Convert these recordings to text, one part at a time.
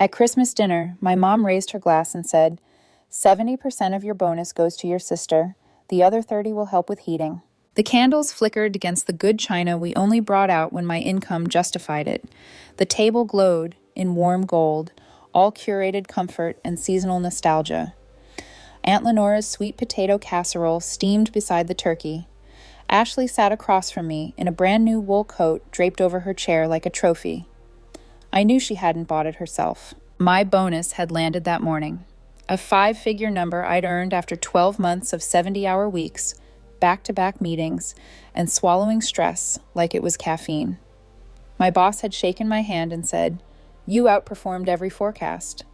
At Christmas dinner, my mom raised her glass and said, 70% of your bonus goes to your sister. The other 30 will help with heating. The candles flickered against the good china we only brought out when my income justified it. The table glowed in warm gold, all curated comfort and seasonal nostalgia. Aunt Lenora's sweet potato casserole steamed beside the turkey. Ashley sat across from me in a brand new wool coat draped over her chair like a trophy. I knew she hadn't bought it herself. My bonus had landed that morning. A 5-figure number I'd earned after 12 months of 70-hour weeks, back-to-back meetings, and swallowing stress like it was caffeine. My boss had shaken my hand and said, "You outperformed every forecast."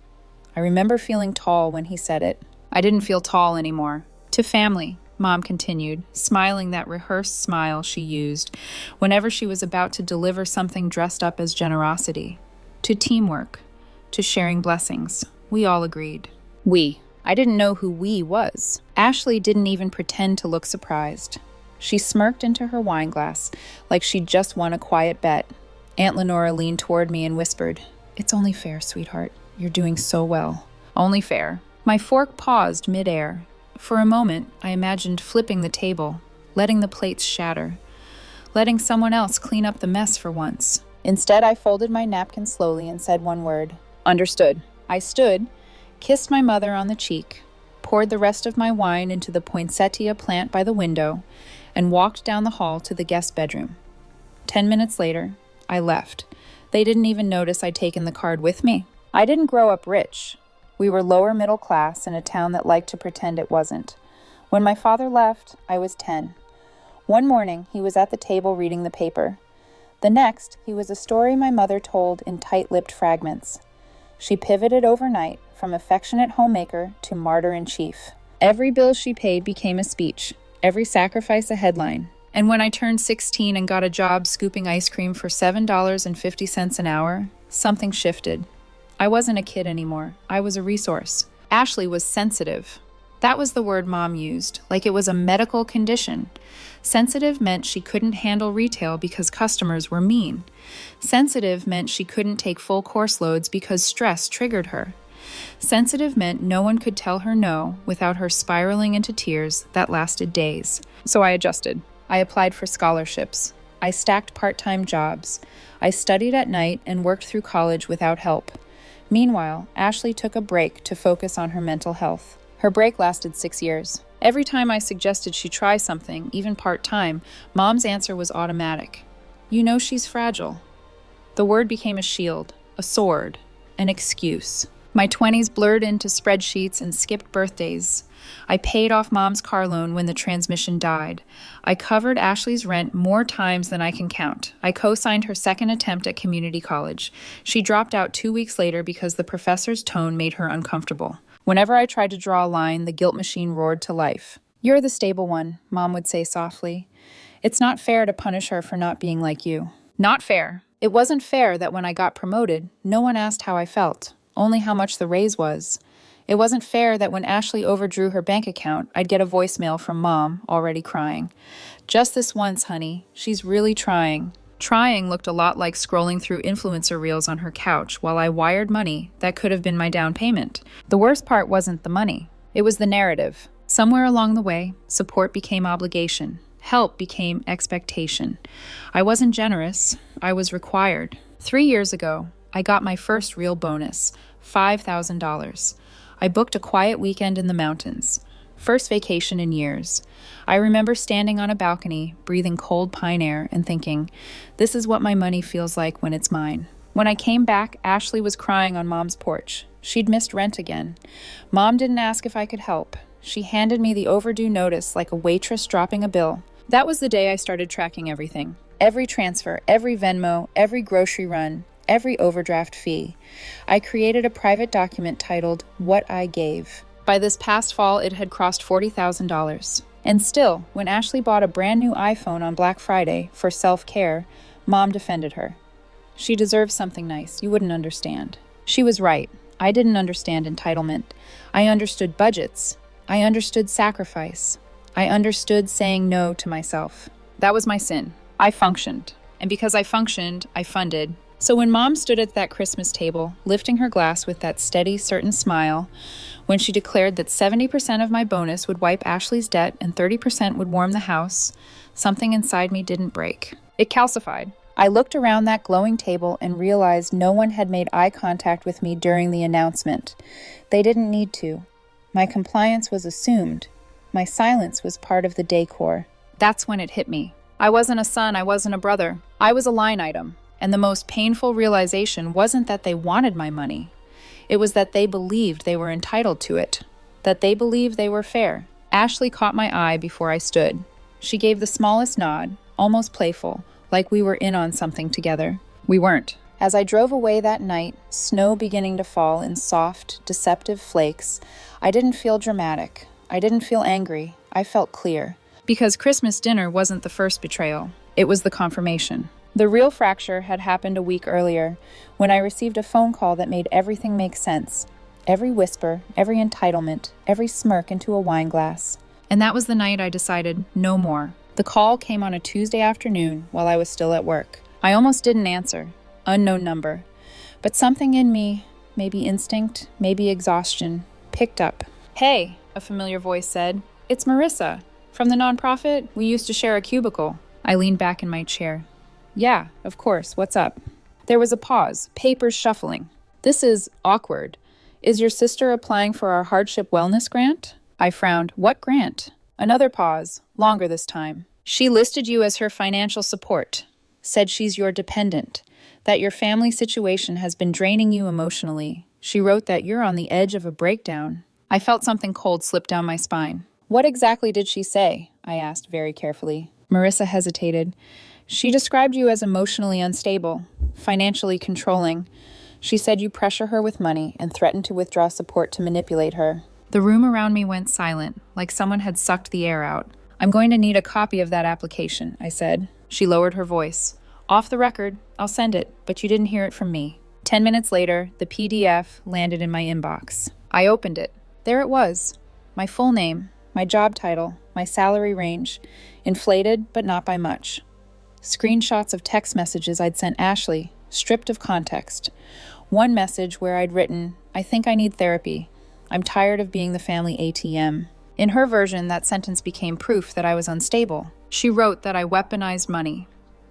I remember feeling tall when he said it. I didn't feel tall anymore. To family, Mom continued, smiling that rehearsed smile she used whenever she was about to deliver something dressed up as generosity. To teamwork, to sharing blessings. We all agreed. We. I didn't know who we was. Ashley didn't even pretend to look surprised. She smirked into her wine glass like she'd just won a quiet bet. Aunt Lenora leaned toward me and whispered, "It's only fair, sweetheart. You're doing so well." Only fair. My fork paused midair. For a moment, I imagined flipping the table, letting the plates shatter, letting someone else clean up the mess for once. Instead, I folded my napkin slowly and said one word, "Understood." I stood, kissed my mother on the cheek, poured the rest of my wine into the poinsettia plant by the window, and walked down the hall to the guest bedroom. 10 minutes later, I left. They didn't even notice I'd taken the card with me. I didn't grow up rich. We were lower middle class in a town that liked to pretend it wasn't. When my father left, I was 10. One morning, he was at the table reading the paper. The next, he was a story my mother told in tight-lipped fragments. She pivoted overnight from affectionate homemaker to martyr-in-chief. Every bill she paid became a speech, every sacrifice a headline. And when I turned 16 and got a job scooping ice cream for $7.50 an hour, something shifted. I wasn't a kid anymore. I was a resource. Ashley was sensitive. That was the word Mom used, like it was a medical condition. Sensitive meant she couldn't handle retail because customers were mean. Sensitive meant she couldn't take full course loads because stress triggered her. Sensitive meant no one could tell her no without her spiraling into tears that lasted days. So I adjusted. I applied for scholarships. I stacked part-time jobs. I studied at night and worked through college without help. Meanwhile, Ashley took a break to focus on her mental health. Her break lasted 6 years. Every time I suggested she try something, even part-time, Mom's answer was automatic. "You know she's fragile." The word became a shield, a sword, an excuse. My 20s blurred into spreadsheets and skipped birthdays. I paid off Mom's car loan when the transmission died. I covered Ashley's rent more times than I can count. I co-signed her second attempt at community college. She dropped out 2 weeks later because the professor's tone made her uncomfortable. Whenever I tried to draw a line, the guilt machine roared to life. "You're the stable one," Mom would say softly. "It's not fair to punish her for not being like you." Not fair. It wasn't fair that when I got promoted, no one asked how I felt, only how much the raise was. It wasn't fair that when Ashley overdrew her bank account, I'd get a voicemail from Mom, already crying. "Just this once, honey. She's really trying." Trying looked a lot like scrolling through influencer reels on her couch while I wired money that could have been my down payment. The worst part wasn't the money. It was the narrative. Somewhere along the way, support became obligation. Help became expectation. I wasn't generous. I was required. 3 years ago, I got my first real bonus, $5,000. I booked a quiet weekend in the mountains. First vacation in years. I remember standing on a balcony, breathing cold pine air, and thinking, this is what my money feels like when it's mine. When I came back, Ashley was crying on Mom's porch. She'd missed rent again. Mom didn't ask if I could help. She handed me the overdue notice like a waitress dropping a bill. That was the day I started tracking everything. Every transfer, every Venmo, every grocery run, every overdraft fee. I created a private document titled, What I Gave. By this past fall, it had crossed $40,000. And still, when Ashley bought a brand new iPhone on Black Friday for self-care, Mom defended her. She deserves something nice. You wouldn't understand. She was right. I didn't understand entitlement. I understood budgets. I understood sacrifice. I understood saying no to myself. That was my sin. I functioned. And because I functioned, I funded. So when Mom stood at that Christmas table, lifting her glass with that steady, certain smile, when she declared that 70% of my bonus would wipe Ashley's debt and 30% would warm the house, something inside me didn't break. It calcified. I looked around that glowing table and realized no one had made eye contact with me during the announcement. They didn't need to. My compliance was assumed. My silence was part of the decor. That's when it hit me. I wasn't a son, I wasn't a brother. I was a line item. And the most painful realization wasn't that they wanted my money. It was that they believed they were entitled to it, that they believed they were fair. Ashley caught my eye before I stood. She gave the smallest nod, almost playful, like we were in on something together. We weren't. As I drove away that night, snow beginning to fall in soft, deceptive flakes, I didn't feel dramatic. I didn't feel angry. I felt clear. Because Christmas dinner wasn't the first betrayal. It was the confirmation. The real fracture had happened a week earlier, when I received a phone call that made everything make sense. Every whisper, every entitlement, every smirk into a wine glass. And that was the night I decided no more. The call came on a Tuesday afternoon while I was still at work. I almost didn't answer. Unknown number. But something in me, maybe instinct, maybe exhaustion, picked up. "Hey," a familiar voice said. "It's Marissa. From the nonprofit, we used to share a cubicle." I leaned back in my chair. "Yeah, of course. What's up?" There was a pause, papers shuffling. "This is awkward. Is your sister applying for our hardship wellness grant?" I frowned. "What grant?" Another pause, longer this time. "She listed you as her financial support, said she's your dependent, that your family situation has been draining you emotionally. She wrote that you're on the edge of a breakdown." I felt something cold slip down my spine. "What exactly did she say?" I asked very carefully. Marissa hesitated. "She described you as emotionally unstable, financially controlling. She said you pressure her with money and threaten to withdraw support to manipulate her." The room around me went silent, like someone had sucked the air out. "I'm going to need a copy of that application," I said. She lowered her voice. "Off the record, I'll send it, but you didn't hear it from me." 10 minutes later, the PDF landed in my inbox. I opened it. There it was. My full name, my job title, my salary range, inflated but not by much. Screenshots of text messages I'd sent Ashley, stripped of context. One message where I'd written, "I think I need therapy. I'm tired of being the family ATM." In her version, that sentence became proof that I was unstable. She wrote that I weaponized money,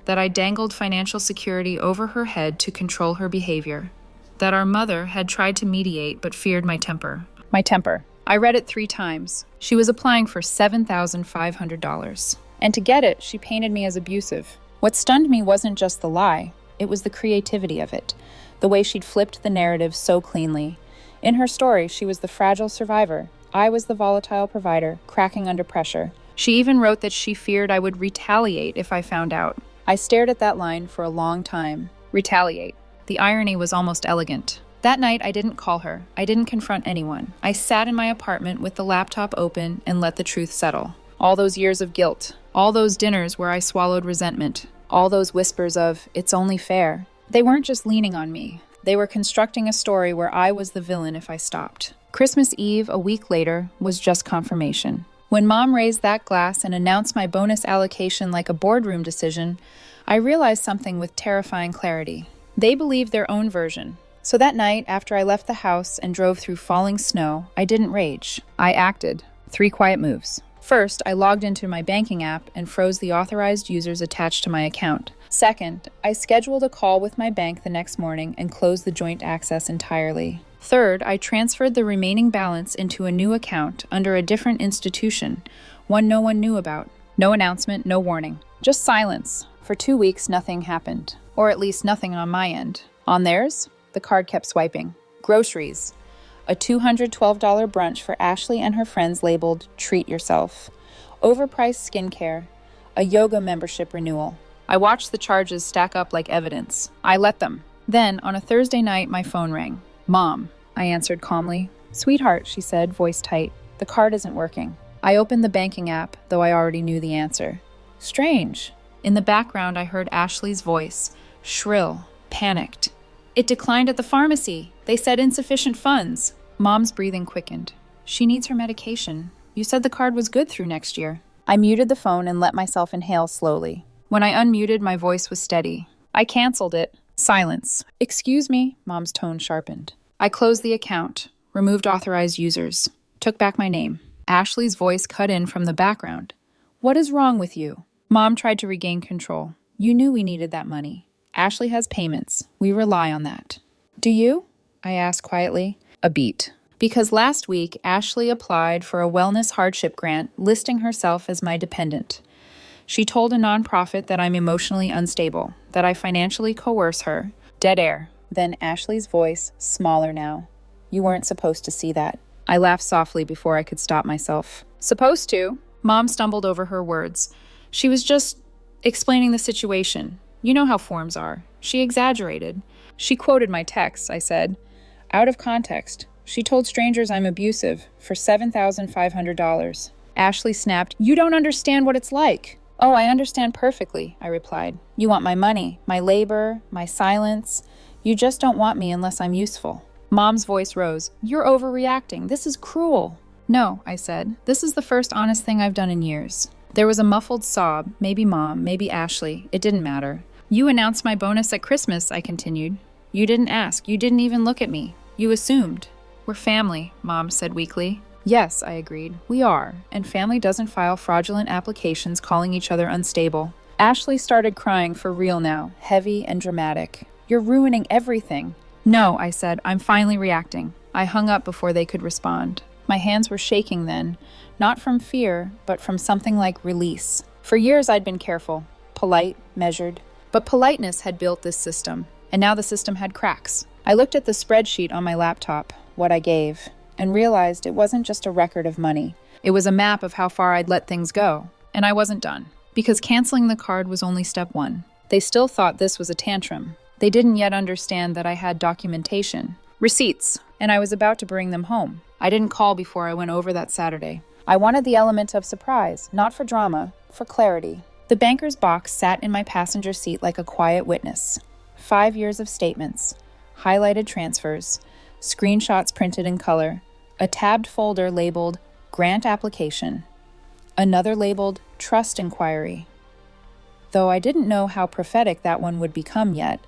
that I dangled financial security over her head to control her behavior, that our mother had tried to mediate but feared my temper. My temper. I read it 3 times. She was applying for $7,500. And to get it, she painted me as abusive. What stunned me wasn't just the lie, it was the creativity of it, the way she'd flipped the narrative so cleanly. In her story, she was the fragile survivor. I was the volatile provider, cracking under pressure. She even wrote that she feared I would retaliate if I found out. I stared at that line for a long time. Retaliate. The irony was almost elegant. That night, I didn't call her. I didn't confront anyone. I sat in my apartment with the laptop open and let the truth settle. All those years of guilt. All those dinners where I swallowed resentment. All those whispers of, "It's only fair." They weren't just leaning on me. They were constructing a story where I was the villain if I stopped. Christmas Eve, a week later, was just confirmation. When Mom raised that glass and announced my bonus allocation like a boardroom decision, I realized something with terrifying clarity. They believed their own version. So that night, after I left the house and drove through falling snow, I didn't rage. I acted. 3 quiet moves. First, I logged into my banking app and froze the authorized users attached to my account. Second, I scheduled a call with my bank the next morning and closed the joint access entirely. Third, I transferred the remaining balance into a new account under a different institution, one no one knew about. No announcement, no warning. Just silence. For 2 weeks, nothing happened. Or at least nothing on my end. On theirs, the card kept swiping. Groceries. A $212 brunch for Ashley and her friends labeled "Treat Yourself." Overpriced skincare. A yoga membership renewal. I watched the charges stack up like evidence. I let them. Then, on a Thursday night, my phone rang. "Mom," I answered calmly. "Sweetheart," she said, voice tight. "The card isn't working." I opened the banking app, though I already knew the answer. Strange. In the background, I heard Ashley's voice, shrill, panicked. "It declined at the pharmacy. They said insufficient funds." Mom's breathing quickened. "She needs her medication. You said the card was good through next year." I muted the phone and let myself inhale slowly. When I unmuted, my voice was steady. "I canceled it. Silence. Excuse me, Mom's tone sharpened. I closed the account, removed authorized users, took back my name. Ashley's voice cut in from the background. What is wrong with you? Mom tried to regain control. You knew we needed that money. Ashley has payments. We rely on that. Do you? I asked quietly. A beat. Because last week, Ashley applied for a wellness hardship grant, listing herself as my dependent. She told a nonprofit that I'm emotionally unstable, that I financially coerce her. Dead air. Then Ashley's voice, smaller now. You weren't supposed to see that. I laughed softly before I could stop myself. Supposed to? Mom stumbled over her words. She was just explaining the situation. You know how forms are. She exaggerated. She quoted my texts, I said. Out of context. She told strangers I'm abusive for $7,500. Ashley snapped, You don't understand what it's like. Oh, I understand perfectly, I replied. You want my money, my labor, my silence. You just don't want me unless I'm useful. Mom's voice rose. You're overreacting. This is cruel. No, I said. This is the first honest thing I've done in years. There was a muffled sob. Maybe Mom, maybe Ashley. It didn't matter. You announced my bonus at Christmas, I continued. You didn't ask. You didn't even look at me. You assumed. We're family, Mom said weakly. Yes, I agreed. We are. And family doesn't file fraudulent applications calling each other unstable. Ashley started crying for real now, heavy and dramatic. You're ruining everything. No, I said. I'm finally reacting. I hung up before they could respond. My hands were shaking then, not from fear, but from something like release. For years I'd been careful, polite, measured. But politeness had built this system, and now the system had cracks. I looked at the spreadsheet on my laptop, what I gave, and realized it wasn't just a record of money. It was a map of how far I'd let things go. And I wasn't done, because canceling the card was only step one. They still thought this was a tantrum. They didn't yet understand that I had documentation, receipts, and I was about to bring them home. I didn't call before I went over that Saturday. I wanted the element of surprise, not for drama, for clarity. The banker's box sat in my passenger seat like a quiet witness. 5 years of statements, highlighted transfers, screenshots printed in color, a tabbed folder labeled Grant Application, another labeled Trust Inquiry. Though I didn't know how prophetic that one would become yet.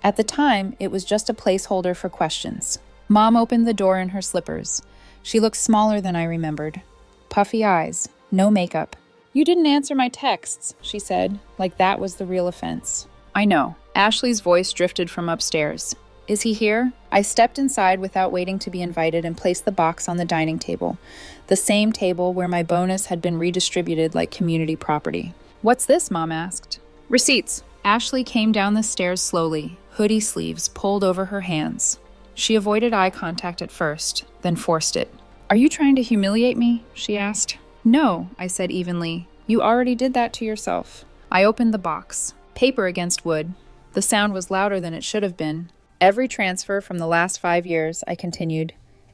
At the time, it was just a placeholder for questions. Mom opened the door in her slippers. She looked smaller than I remembered. Puffy eyes, no makeup. You didn't answer my texts, she said, like that was the real offense. I know. Ashley's voice drifted from upstairs. Is he here? I stepped inside without waiting to be invited and placed the box on the dining table, the same table where my bonus had been redistributed like community property. What's this? Mom asked. Receipts. Ashley came down the stairs slowly, hoodie sleeves pulled over her hands. She avoided eye contact at first, then forced it. Are you trying to humiliate me? She asked. No, I said evenly. You already did that to yourself. I opened the box. Paper against wood. The sound was louder than it should have been. Every transfer from the last 5 years, I continued.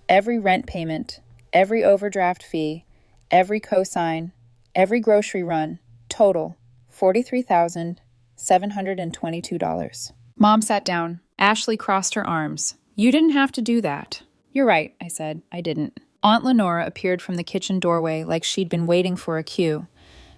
Every rent payment, every overdraft fee, every cosign, every grocery run, total, $43,722. Mom sat down. Ashley crossed her arms. You didn't have to do that. You're right, I said. I didn't. Aunt Lenora appeared from the kitchen doorway like she'd been waiting for a cue.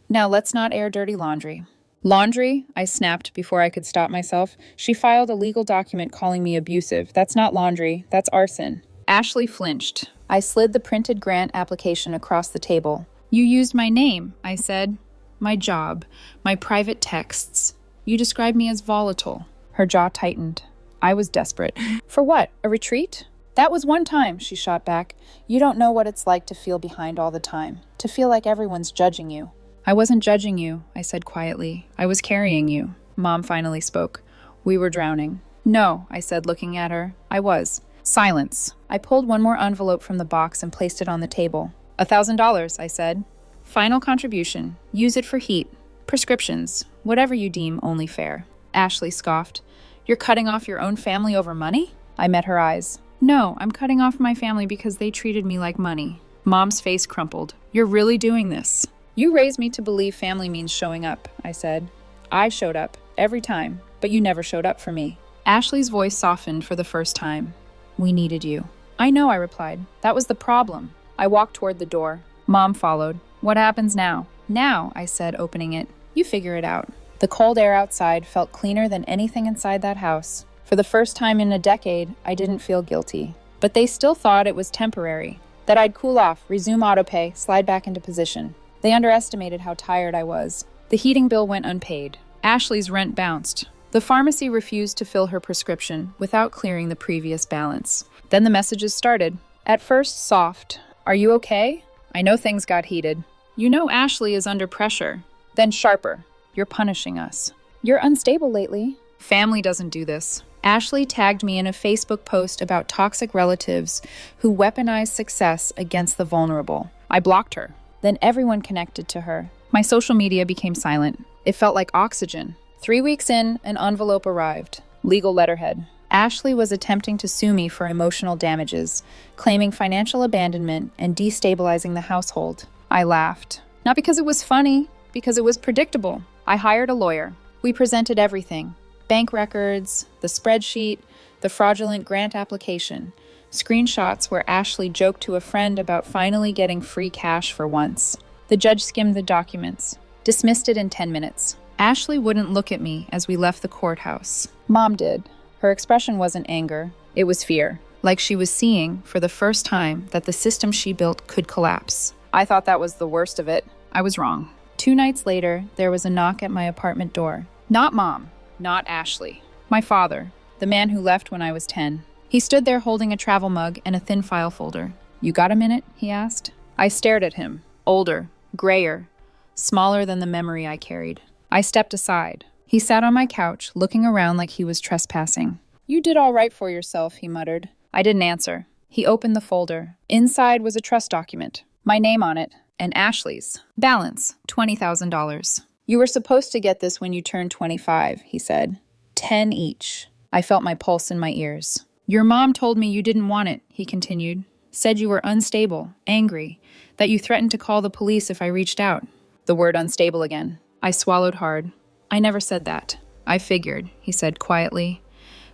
Now let's not air dirty laundry. Laundry? I snapped before I could stop myself. She filed a legal document calling me abusive. That's not laundry. That's arson. Ashley flinched. I slid the printed grant application across the table. You used my name, I said. My job. My private texts. You described me as volatile. Her jaw tightened. I was desperate. For what? A retreat? That was one time, she shot back. You don't know what it's like to feel behind all the time. To feel like everyone's judging you. I wasn't judging you, I said quietly. I was carrying you. Mom finally spoke. We were drowning. No, I said, looking at her. I was. Silence. I pulled one more envelope from the box and placed it on the table. $1,000, I said. Final contribution. Use it for heat. Prescriptions. Whatever you deem only fair. Ashley scoffed. You're cutting off your own family over money? I met her eyes. No, I'm cutting off my family because they treated me like money. Mom's face crumpled. You're really doing this. You raised me to believe family means showing up, I said. I showed up, every time, but you never showed up for me. Ashley's voice softened for the first time. We needed you. I know, I replied. That was the problem. I walked toward the door. Mom followed. What happens now? Now, I said, opening it. You figure it out. The cold air outside felt cleaner than anything inside that house. For the first time in a decade, I didn't feel guilty. But they still thought it was temporary, that I'd cool off, resume autopay, slide back into position. They underestimated how tired I was. The heating bill went unpaid. Ashley's rent bounced. The pharmacy refused to fill her prescription without clearing the previous balance. Then the messages started. At first, soft. Are you okay? I know things got heated. You know Ashley is under pressure. Then sharper. You're punishing us. You're unstable lately. Family doesn't do this. Ashley tagged me in a Facebook post about toxic relatives who weaponize success against the vulnerable. I blocked her. Then everyone connected to her. My social media became silent. It felt like oxygen. 3 weeks in, an envelope arrived. Legal letterhead. Ashley was attempting to sue me for emotional damages, claiming financial abandonment and destabilizing the household. I laughed. Not because it was funny, because it was predictable. I hired a lawyer. We presented everything. Bank records, the spreadsheet, the fraudulent grant application, screenshots where Ashley joked to a friend about finally getting free cash for once. The judge skimmed the documents, dismissed it in 10 minutes. Ashley wouldn't look at me as we left the courthouse. Mom did. Her expression wasn't anger, it was fear, like she was seeing, for the first time, that the system she built could collapse. I thought that was the worst of it. I was wrong. 2 nights later, there was a knock at my apartment door. Not Mom, not Ashley. My father, the man who left when I was 10. He stood there holding a travel mug and a thin file folder. You got a minute? He asked. I stared at him. Older, grayer, smaller than the memory I carried. I stepped aside. He sat on my couch, looking around like he was trespassing. You did all right for yourself, he muttered. I didn't answer. He opened the folder. Inside was a trust document. My name on it, and Ashley's. Balance, $20,000. You were supposed to get this when you turned 25, he said. 10 each. I felt my pulse in my ears. Your mom told me you didn't want it, he continued. Said you were unstable, angry, that you threatened to call the police if I reached out. The word unstable again. I swallowed hard. I never said that. I figured, he said quietly.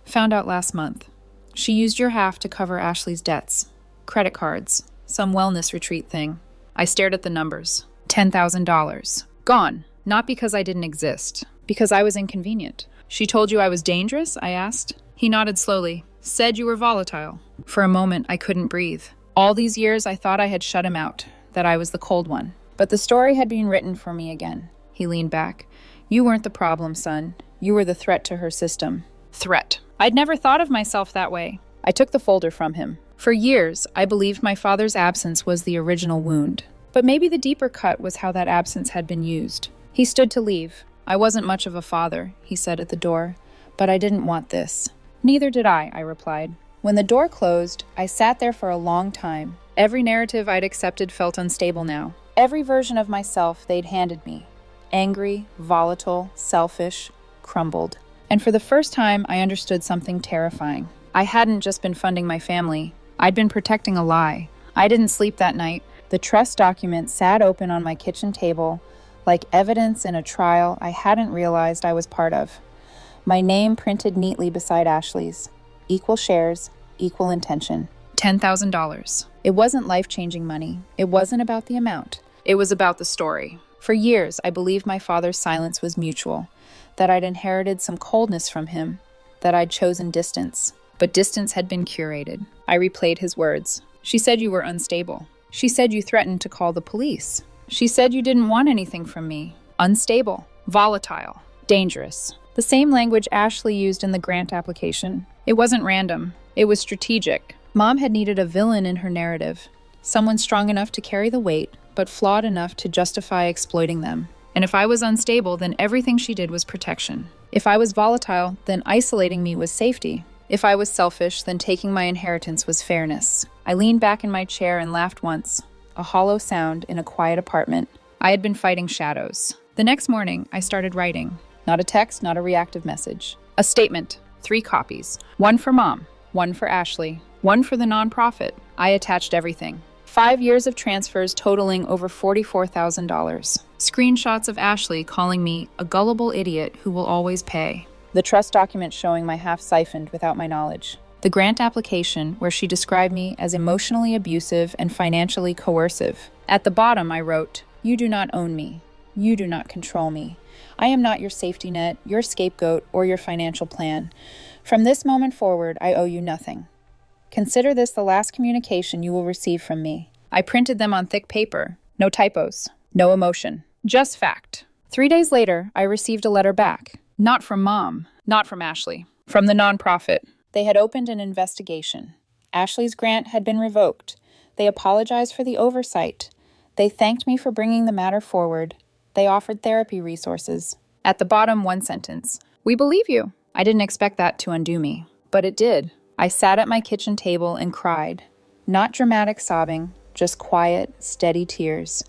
Found out last month. She used your half to cover Ashley's debts. Credit cards. Some wellness retreat thing. I stared at the numbers. $10,000. Gone. Not because I didn't exist. Because I was inconvenient. She told you I was dangerous? I asked. He nodded slowly. Said you were volatile. For a moment, I couldn't breathe. All these years, I thought I had shut him out. That I was the cold one. But the story had been written for me again. He leaned back. You weren't the problem, son. You were the threat to her system. Threat. I'd never thought of myself that way. I took the folder from him. For years, I believed my father's absence was the original wound. But maybe the deeper cut was how that absence had been used. He stood to leave. I wasn't much of a father, he said at the door. But I didn't want this. Neither did I replied. When the door closed, I sat there for a long time. Every narrative I'd accepted felt unstable now. Every version of myself they'd handed me. Angry, volatile, selfish, crumbled. And for the first time, I understood something terrifying. I hadn't just been funding my family. I'd been protecting a lie. I didn't sleep that night. The trust document sat open on my kitchen table, like evidence in a trial I hadn't realized I was part of. My name printed neatly beside Ashley's. Equal shares, equal intention. $10,000. It wasn't life-changing money. It wasn't about the amount. It was about the story. For years, I believed my father's silence was mutual, that I'd inherited some coldness from him, that I'd chosen distance. But distance had been curated. I replayed his words. She said you were unstable. She said you threatened to call the police. She said you didn't want anything from me. Unstable, volatile, dangerous. The same language Ashley used in the grant application. It wasn't random. It was strategic. Mom had needed a villain in her narrative, someone strong enough to carry the weight, but flawed enough to justify exploiting them. And if I was unstable, then everything she did was protection. If I was volatile, then isolating me was safety. If I was selfish, then taking my inheritance was fairness. I leaned back in my chair and laughed once, a hollow sound in a quiet apartment. I had been fighting shadows. The next morning, I started writing. Not a text, not a reactive message. A statement, 3 copies. 1 for Mom, 1 for Ashley, 1 for the nonprofit. I attached everything. 5 years of transfers totaling over $44,000. Screenshots of Ashley calling me a gullible idiot who will always pay. The trust document showing my half siphoned without my knowledge. The grant application where she described me as emotionally abusive and financially coercive. At the bottom, I wrote, "You do not own me. You do not control me. I am not your safety net, your scapegoat, or your financial plan. From this moment forward, I owe you nothing. Consider this the last communication you will receive from me." I printed them on thick paper. No typos. No emotion. Just fact. 3 days later, I received a letter back. Not from Mom. Not from Ashley. From the nonprofit. They had opened an investigation. Ashley's grant had been revoked. They apologized for the oversight. They thanked me for bringing the matter forward. They offered therapy resources. At the bottom, one sentence. "We believe you." I didn't expect that to undo me, but it did. I sat at my kitchen table and cried. Not dramatic sobbing, just quiet, steady tears.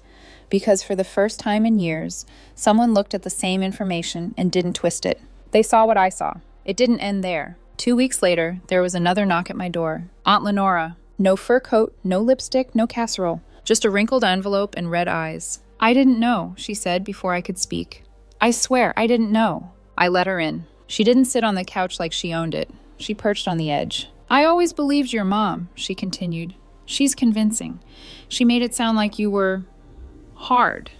Because for the first time in years, someone looked at the same information and didn't twist it. They saw what I saw. It didn't end there. 2 weeks later, there was another knock at my door. Aunt Lenora. No fur coat, no lipstick, no casserole. Just a wrinkled envelope and red eyes. "I didn't know," she said before I could speak. "I swear, I didn't know." I let her in. She didn't sit on the couch like she owned it. She perched on the edge. "I always believed your mom," she continued. "She's convincing. She made it sound like you were hard,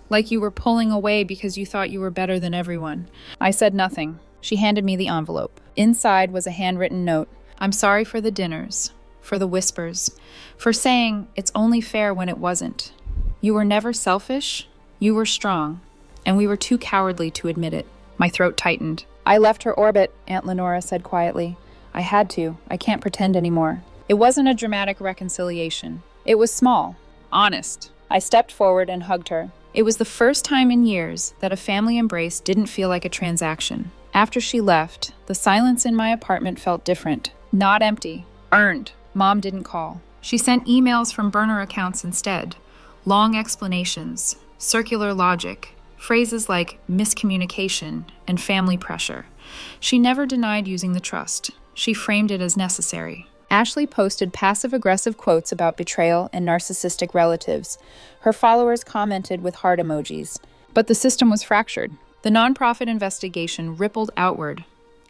like you were pulling away because you thought you were better than everyone." I said nothing. She handed me the envelope. Inside was a handwritten note. "I'm sorry for the dinners, for the whispers, for saying it's only fair when it wasn't. You were never selfish, you were strong, and we were too cowardly to admit it." My throat tightened. "I left her orbit," Aunt Lenora said quietly. "I had to. I can't pretend anymore." It wasn't a dramatic reconciliation. It was small, honest. I stepped forward and hugged her. It was the first time in years that a family embrace didn't feel like a transaction. After she left, the silence in my apartment felt different. Not empty. Earned. Mom didn't call. She sent emails from burner accounts instead. Long explanations, circular logic, phrases like miscommunication and family pressure. She never denied using the trust. She framed it as necessary. Ashley posted passive-aggressive quotes about betrayal and narcissistic relatives. Her followers commented with heart emojis. But the system was fractured. The nonprofit investigation rippled outward.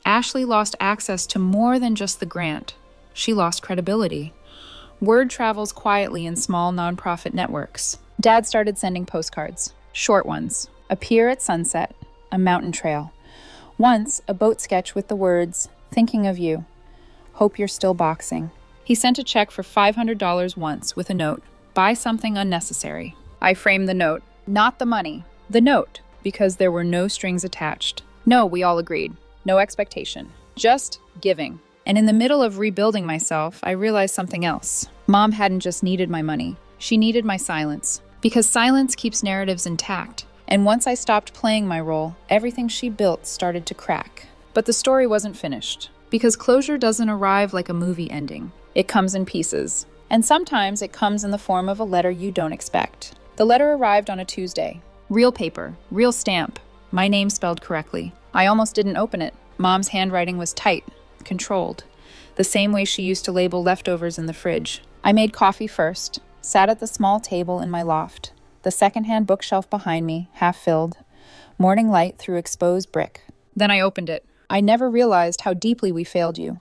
Ashley lost access to more than just the grant. She lost credibility. Word travels quietly in small nonprofit networks. Dad started sending postcards, short ones. A pier at sunset, a mountain trail. Once, a boat sketch with the words, "Thinking of you. Hope you're still boxing." He sent a check for $500 once with a note, "Buy something unnecessary." I framed the note. Not the money, the note, because there were no strings attached. No, we all agreed. No expectation. Just giving. And in the middle of rebuilding myself, I realized something else. Mom hadn't just needed my money. She needed my silence. Because silence keeps narratives intact. And once I stopped playing my role, everything she built started to crack. But the story wasn't finished. Because closure doesn't arrive like a movie ending. It comes in pieces. And sometimes it comes in the form of a letter you don't expect. The letter arrived on a Tuesday. Real paper, real stamp, my name spelled correctly. I almost didn't open it. Mom's handwriting was tight, controlled, the same way she used to label leftovers in the fridge. I made coffee first, sat at the small table in my loft, the secondhand bookshelf behind me, half filled, morning light through exposed brick. Then I opened it. I never realized how deeply we failed you.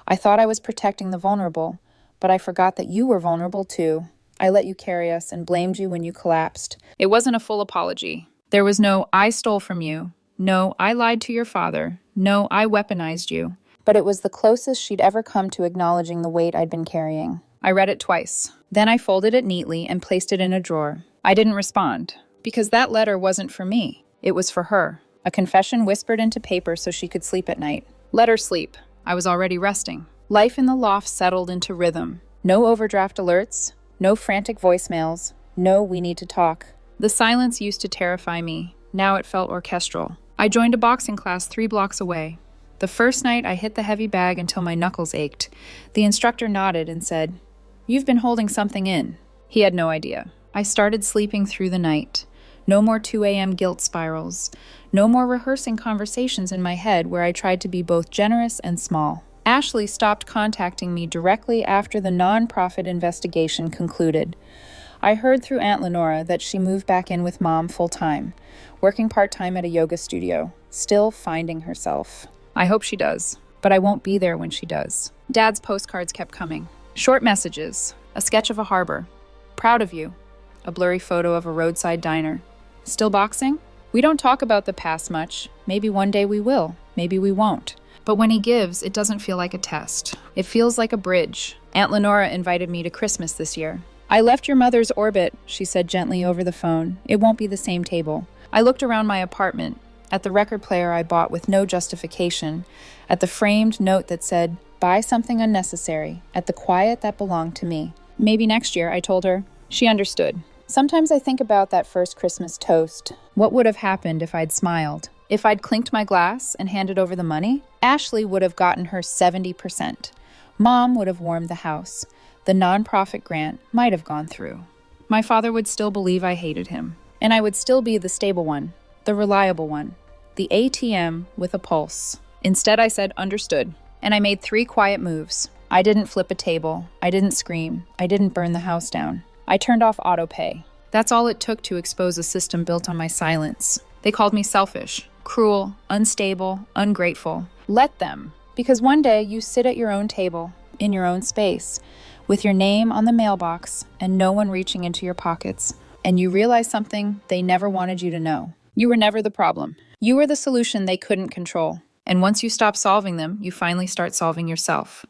I thought I was protecting the vulnerable, but I forgot that you were vulnerable too. I let you carry us and blamed you when you collapsed. It wasn't a full apology. There was no, "I stole from you." No, "I lied to your father." No, "I weaponized you." But it was the closest she'd ever come to acknowledging the weight I'd been carrying. I read it twice. Then I folded it neatly and placed it in a drawer. I didn't respond, because that letter wasn't for me. It was for her. A confession whispered into paper so she could sleep at night. Let her sleep. I was already resting. Life in the loft settled into rhythm. No overdraft alerts. No frantic voicemails. No, "we need to talk." The silence used to terrify me. Now it felt orchestral. I joined a boxing class 3 blocks away. The first night, I hit the heavy bag until my knuckles ached. The instructor nodded and said, "You've been holding something in." He had no idea. I started sleeping through the night. No more 2 a.m. guilt spirals. No more rehearsing conversations in my head where I tried to be both generous and small. Ashley stopped contacting me directly after the nonprofit investigation concluded. I heard through Aunt Lenora that she moved back in with Mom full-time, working part-time at a yoga studio, still finding herself. I hope she does, but I won't be there when she does. Dad's postcards kept coming. Short messages, a sketch of a harbor. Proud of you. A blurry photo of a roadside diner. Still boxing? We don't talk about the past much. Maybe one day we will. Maybe we won't. But when he gives, it doesn't feel like a test. It feels like a bridge. Aunt Lenora invited me to Christmas this year. I left your mother's orbit, she said gently over the phone. It won't be the same table. I looked around my apartment, at the record player I bought with no justification, at the framed note that said, "Buy something unnecessary," at the quiet that belonged to me. Maybe next year, I told her. She understood. Sometimes I think about that first Christmas toast. What would have happened if I'd smiled? If I'd clinked my glass and handed over the money? Ashley would have gotten her 70%. Mom would have warmed the house. The nonprofit grant might have gone through. My father would still believe I hated him. And I would still be the stable one, the reliable one, the ATM with a pulse. Instead, I said, understood. And I made 3 quiet moves. I didn't flip a table. I didn't scream. I didn't burn the house down. I turned off autopay. That's all it took to expose a system built on my silence. They called me selfish, cruel, unstable, ungrateful. Let them. Because one day you sit at your own table, in your own space, with your name on the mailbox and no one reaching into your pockets, and you realize something they never wanted you to know. You were never the problem. You were the solution they couldn't control. And once you stop solving them, you finally start solving yourself.